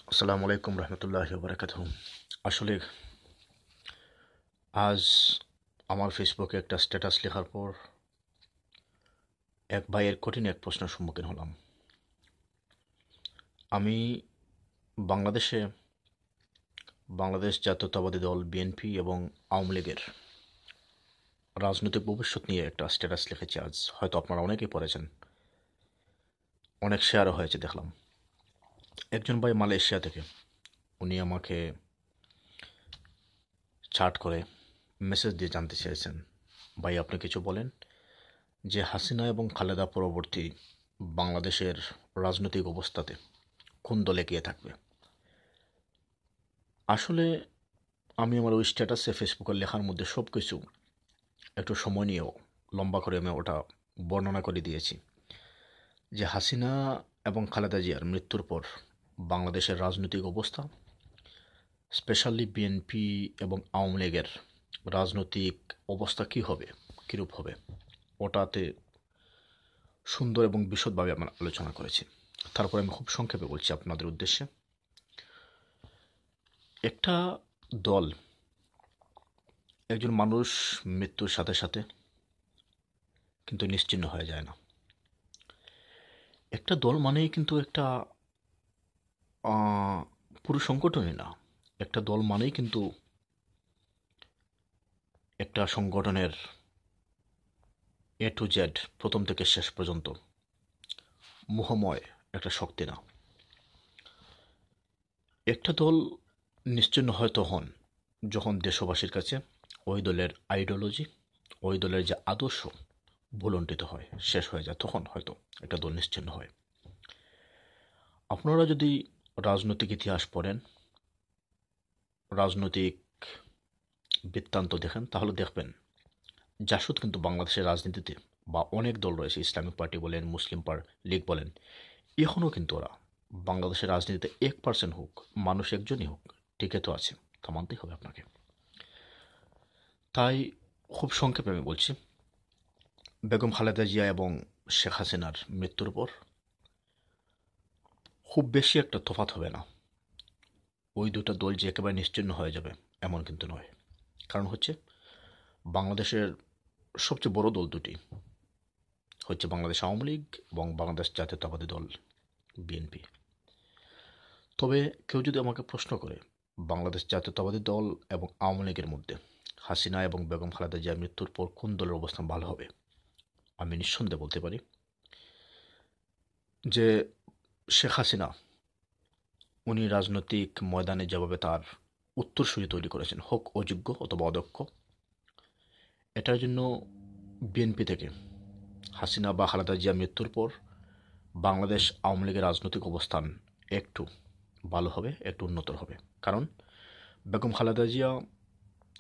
আসসালামু আলাইকুম রহমতুল্লাহি ওয়া বারাকাতুহু। আসলে আজ আমার ফেসবুকে একটা স্ট্যাটাস লেখার পর এক ভাইয়ের কঠিন এক প্রশ্নের সম্মুখীন হলাম। আমি বাংলাদেশে বাংলাদেশ জাতীয়তাবাদী দল বিএনপি এবং আওয়ামী লীগের রাজনৈতিক ভবিষ্যৎ নিয়ে একটা স্ট্যাটাস লিখেছি আজ। হয়তো আপনারা অনেকেই পড়েছেন, অনেক শেয়ারও হয়েছে দেখলাম। একজন ভাই মালয়েশিয়া থেকে উনি আমাকে চ্যাট করে মেসেজ দিয়ে জানতে চেয়েছেন, ভাই আপনি কিছু বলেন যে হাসিনা এবং খালেদা পরবর্তী বাংলাদেশের রাজনৈতিক অবস্থাতে কোন দল এগিয়ে থাকবে। আসলে আমি আমার ওই স্ট্যাটাসে ফেসবুকের লেখার মধ্যে সব কিছু একটু সময় নিয়েও লম্বা করে আমি ওটা বর্ণনা করে দিয়েছি যে হাসিনা এবং খালেদা জিয়ার মৃত্যুর পর বাংলাদেশের রাজনৈতিক অবস্থা, স্পেশালি বিএনপি এবং আওয়ামী লীগের রাজনৈতিক অবস্থা কী হবে, কীরূপ হবে, ওটাতে সুন্দর এবং বিশদভাবে আমরা আলোচনা করেছি। তারপরে আমি খুব সংক্ষেপে বলছি আপনাদের উদ্দেশ্যে। একটা দল, একজন মানুষ মৃত্যুর সাথে সাথে কিন্তু নিশ্চিহ্ন হয়ে যায় না। একটা দল মানেই কিন্তু একটা পুরো সংগঠনই না। একটা দল মানেই কিন্তু একটা সংগঠনের এ টু জেড, প্রথম থেকে শেষ পর্যন্ত মোহময় একটা শক্তি না। একটা দল নিশ্চিহ্ন হয় তখন যখন দেশবাসীর কাছে ওই দলের আইডিওলজি, ওই দলের যে আদর্শ ভুলণ্ঠিত হয়, শেষ হয়ে যায়, তখন হয়তো একটা দল নিশ্চিহ্ন হয়। আপনারা যদি রাজনৈতিক ইতিহাস পড়েন, রাজনৈতিক বৃত্তান্ত দেখেন, তাহলে দেখবেন জাসদ কিন্তু বাংলাদেশের রাজনীতিতে বা অনেক দল রয়েছে, ইসলামিক পার্টি বলেন, মুসলিম লীগ বলেন, এখনও কিন্তু ওরা বাংলাদেশের রাজনীতিতে 1% হোক, মানুষ একজনই হোক, টিকে তো আছে, তা মানতেই হবে আপনাকে। তাই খুব সংক্ষেপে আমি বলছি, বেগম খালেদা জিয়া এবং শেখ হাসিনার মৃত্যুর পর খুব বেশি একটা তফাৎ হবে না। ওই দুটো দল যে একেবারে নিশ্চিহ্ন হয়ে যাবে এমন কিন্তু নয়। কারণ হচ্ছে বাংলাদেশের সবচেয়ে বড় দল দুটি হচ্ছে বাংলাদেশ আওয়ামী লীগ এবং বাংলাদেশ জাতীয়তাবাদী দল বিএনপি। তবে কেউ যদি আমাকে প্রশ্ন করে বাংলাদেশ জাতীয়তাবাদী দল এবং আওয়ামী লীগের মধ্যে হাসিনা এবং বেগম খালেদা জিয়ার মৃত্যুর পর কোন দলের অবস্থান ভালো হবে, আমি নিঃসন্দেহে বলতে পারি যে শেখ হাসিনা, উনি রাজনৈতিক ময়দানে যেভাবে তার উত্তরসূরি তৈরি করেছেন, হোক অযোগ্য অথবা অদক্ষ, এটার জন্য বিএনপি থেকে হাসিনা বা খালেদা জিয়ার মৃত্যুর পর বাংলাদেশ আওয়ামী লীগের রাজনৈতিক অবস্থান একটু ভালো হবে, একটু উন্নত হবে। কারণ বেগম খালেদা জিয়া